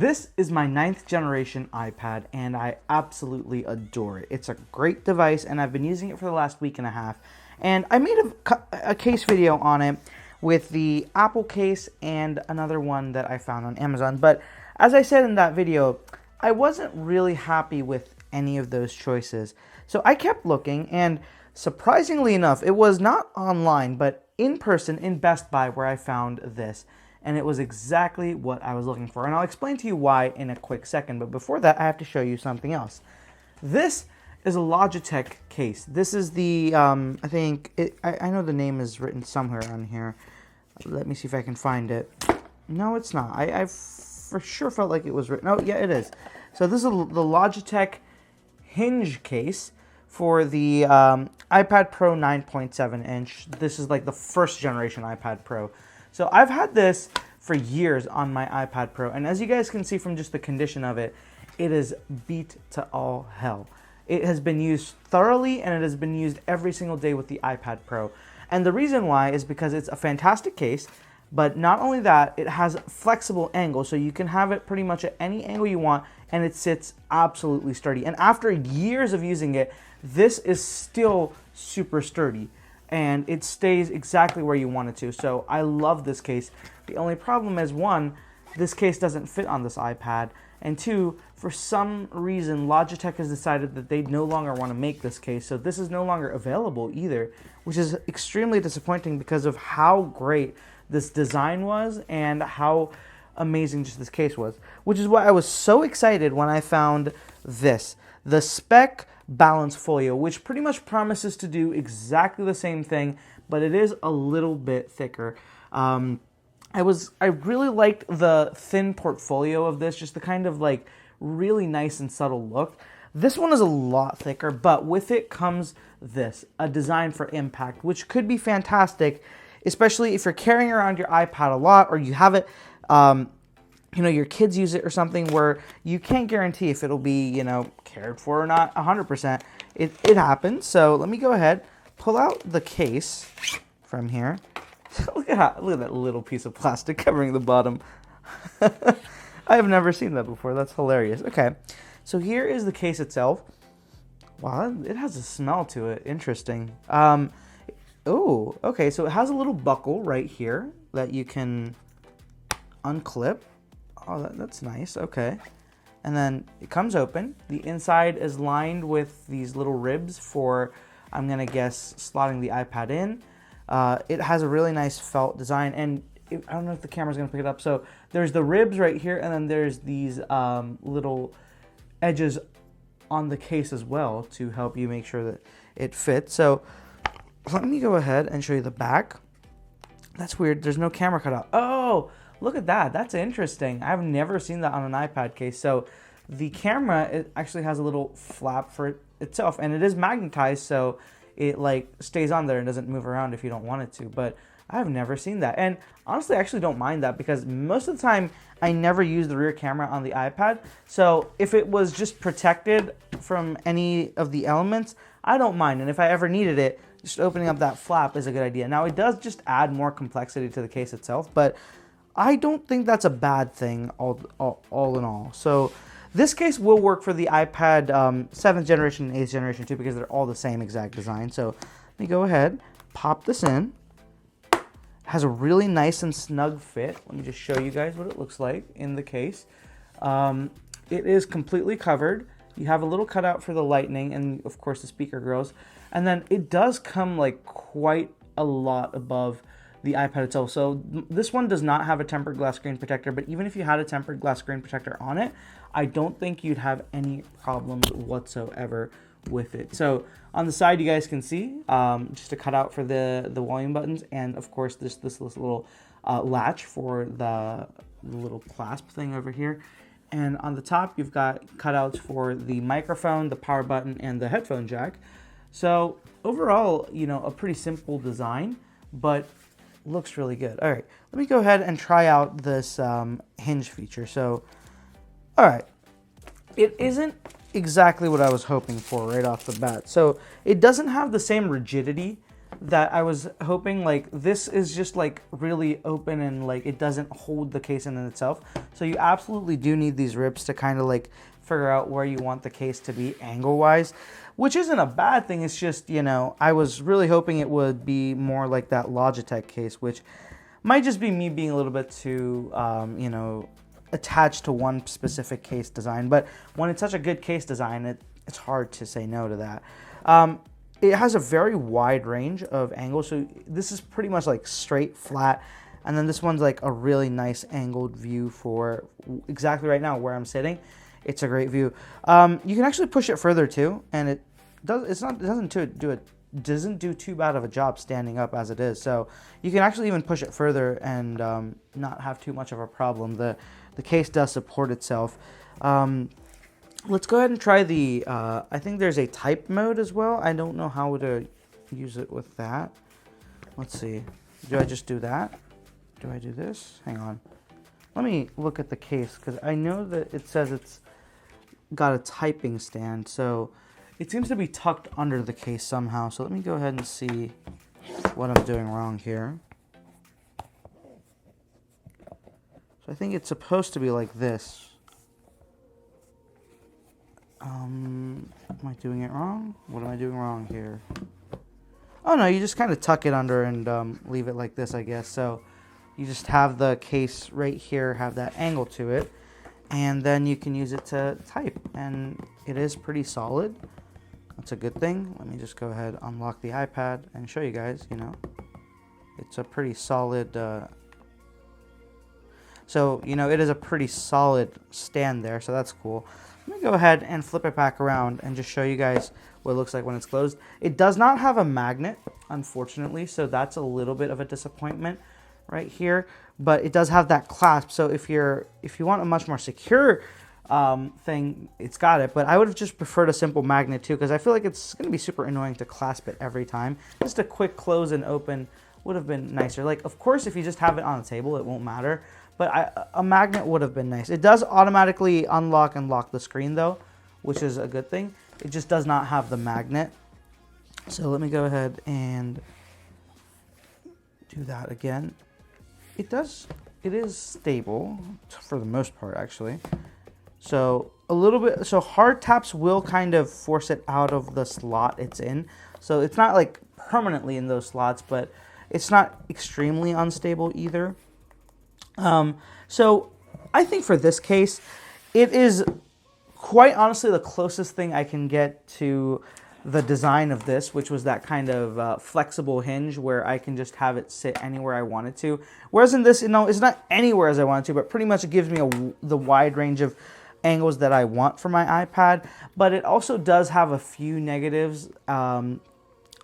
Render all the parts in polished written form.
This is my 9th generation iPad and I absolutely adore it. It's a great device and I've been using it for the last week and a half. And I made a case video on it with the Apple case and another one that I found on Amazon. But as I said in that video, I wasn't really happy with any of those choices. So I kept looking, and surprisingly enough, it was not online, but in person in Best Buy where I found this. And it was exactly what I was looking for. And I'll explain to you why in a quick second. But before that, I have to show you something else. This is a Logitech case. This is the, I know the name is written somewhere on here. Let me see if I can find it. No, it's not. I for sure felt like it was written. Oh, yeah, it is. So this is the Logitech Hinge Case for the iPad Pro 9.7 inch. This is like the first generation iPad Pro. So I've had this for years on my iPad Pro, and as you guys can see from just the condition of it, it is beat to all hell. It has been used thoroughly, and it has been used every single day with the iPad Pro. And the reason why is because it's a fantastic case, but not only that, it has flexible angles, so you can have it pretty much at any angle you want, and it sits absolutely sturdy. And after years of using it, this is still super sturdy. And it stays exactly where you want it to. So I love this case. The only problem is, one, this case doesn't fit on this iPad. And two, for some reason, Logitech has decided that they no longer want to make this case. So this is no longer available either, which is extremely disappointing because of how great this design was and how amazing just this case was. Which is why I was so excited when I found this, the Speck Balance Folio, which pretty much promises to do exactly the same thing, but it is a little bit thicker. I really liked the thin portfolio of this, just the kind of like really nice and subtle look. This one is a lot thicker, but with it comes this, a design for impact, which could be fantastic, especially if you're carrying around your iPad a lot, or you have it, your kids use it or something where you can't guarantee if it'll be, cared for or not 100%. It happens. So let me go ahead, pull out the case from here. Look at that little piece of plastic covering the bottom. I have never seen that before. That's hilarious. Okay, so here is the case itself. Wow, it has a smell to it. Interesting. Oh, okay, so it has a little buckle right here that you can unclip. Oh, that's nice. Okay. And then it comes open. The inside is lined with these little ribs for, I'm going to guess, slotting the iPad in. It has a really nice felt design, and I don't know if the camera's going to pick it up. So there's the ribs right here, and then there's these little edges on the case as well to help you make sure that it fits. So let me go ahead and show you the back. That's weird. There's no camera cutout. Oh, look at that. That's interesting. I've never seen that on an iPad case. So the camera, it actually has a little flap for it itself, and it is magnetized, so it like stays on there and doesn't move around if you don't want it to. But I've never seen that. And honestly, I actually don't mind that because most of the time I never use the rear camera on the iPad. So if it was just protected from any of the elements, I don't mind. And if I ever needed it, just opening up that flap is a good idea. Now, it does just add more complexity to the case itself, but I don't think that's a bad thing all in all. So this case will work for the iPad 7th generation and 8th generation too, because they're all the same exact design. So let me go ahead, pop this in. It has a really nice and snug fit. Let me just show you guys what it looks like in the case. It is completely covered. You have a little cutout for the lightning and of course the speaker grills. And then it does come like quite a lot above the iPad itself. So this one does not have a tempered glass screen protector, but even if you had a tempered glass screen protector on it, I don't think you'd have any problems whatsoever with it. So on the side, you guys can see just a cutout for the volume buttons, and of course this little latch for the little clasp thing over here. And on the top, you've got cutouts for the microphone, the power button, and the headphone jack. So overall, a pretty simple design, but looks really good. All right, let me go ahead and try out this hinge feature. So, all right, it isn't exactly what I was hoping for right off the bat. So it doesn't have the same rigidity that I was hoping, like, this is just like really open and like it doesn't hold the case in itself. So you absolutely do need these ribs to kind of like figure out where you want the case to be angle wise, which isn't a bad thing. It's just, you know, I was really hoping it would be more like that Logitech case, which might just be me being a little bit too, you know, attached to one specific case design. But when it's such a good case design, it's hard to say no to that. It has a very wide range of angles. So this is pretty much like straight, flat. And then this one's like a really nice angled view for exactly right now where I'm sitting. It's a great view. You can actually push it further too. And it doesn't do too bad of a job standing up as it is. So you can actually even push it further and not have too much of a problem. The case does support itself. Let's go ahead and try the, I think there's a type mode as well. I don't know how to use it with that. Let's see. Do I just do that? Do I do this? Hang on. Let me look at the case because I know that it says it's got a typing stand. So it seems to be tucked under the case somehow. So let me go ahead and see what I'm doing wrong here. So I think it's supposed to be like this. Am I doing it wrong? What am I doing wrong here? Oh no, you just kind of tuck it under and leave it like this, I guess. So you just have the case right here, have that angle to it, and then you can use it to type. And it is pretty solid. That's a good thing. Let me just go ahead, unlock the iPad, and show you guys, you know. It's a pretty solid, so, you know, it is a pretty solid stand there, so that's cool. Let me go ahead and flip it back around and just show you guys what it looks like when it's closed. It does not have a magnet, unfortunately, so that's a little bit of a disappointment right here. But it does have that clasp, so if you want a much more secure thing, it's got it. But I would have just preferred a simple magnet too, because I feel like it's going to be super annoying to clasp it every time. Just a quick close and open would have been nicer. Like, of course, if you just have it on the table, it won't matter. But a magnet would have been nice. It does automatically unlock and lock the screen though, which is a good thing. It just does not have the magnet. So let me go ahead and do that again. It is stable for the most part actually. So a little bit, so hard taps will kind of force it out of the slot it's in. So it's not like permanently in those slots, but it's not extremely unstable either. So I think for this case, it is quite honestly the closest thing I can get to the design of this, which was that kind of flexible hinge where I can just have it sit anywhere I want it to. Whereas in this, you know, it's not anywhere as I want it to, but pretty much it gives me the wide range of angles that I want for my iPad. But it also does have a few negatives,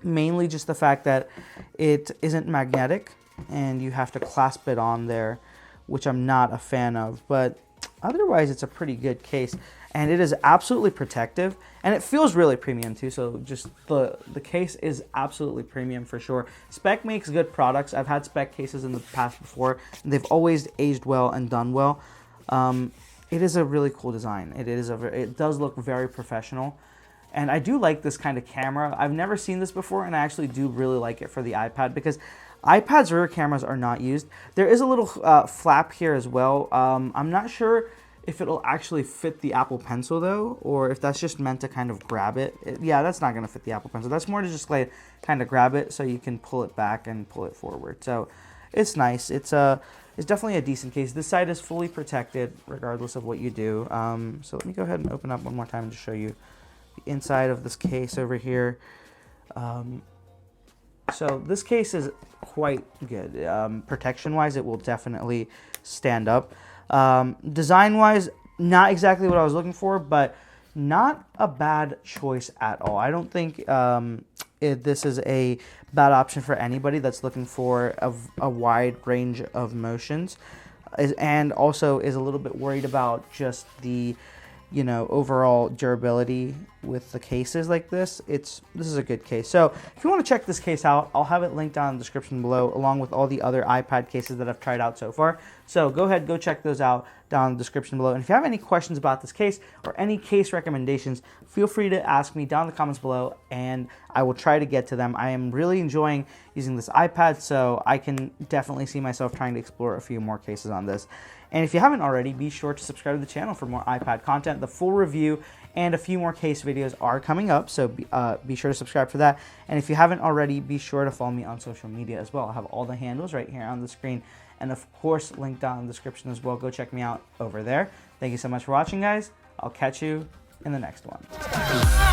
mainly just the fact that it isn't magnetic and you have to clasp it on there, which I'm not a fan of. But otherwise, it's a pretty good case. And it is absolutely protective. And it feels really premium too. So just the case is absolutely premium for sure. Spec makes good products. I've had Spec cases in the past before. And they've always aged well and done well. It is a really cool design. It does look very professional. And I do like this kind of camera. I've never seen this before. And I actually do really like it for the iPad because iPad's rear cameras are not used. There is a little flap here as well. I'm not sure if it'll actually fit the Apple Pencil though, or if that's just meant to kind of grab it. Yeah, that's not gonna fit the Apple Pencil. That's more to just like kind of grab it so you can pull it back and pull it forward. So it's nice. It's definitely a decent case. This side is fully protected regardless of what you do. So let me go ahead and open up one more time and just show you the inside of this case over here. So this case is quite good. Protection-wise, it will definitely stand up. Design-wise, not exactly what I was looking for, but not a bad choice at all. I don't think this is a bad option for anybody that's looking for a wide range of motions, and also is a little bit worried about just the, you know, overall durability with the cases like this. This is a good case. So if you want to check this case out, I'll have it linked down in the description below, along with all the other iPad cases that I've tried out so far. So go ahead, go check those out. down in the description below. And if you have any questions about this case or any case recommendations, feel free to ask me down in the comments below, and I will try to get to them. I am really enjoying using this iPad, so I can definitely see myself trying to explore a few more cases on this. And if you haven't already, be sure to subscribe to the channel for more iPad content. The full review and a few more case videos are coming up, so be sure to subscribe for that. And if you haven't already, be sure to follow me on social media as well. I'll have all the handles right here on the screen, and of course linked down in the description as well. Go check me out over there. Thank you so much for watching, guys. I'll catch you in the next one.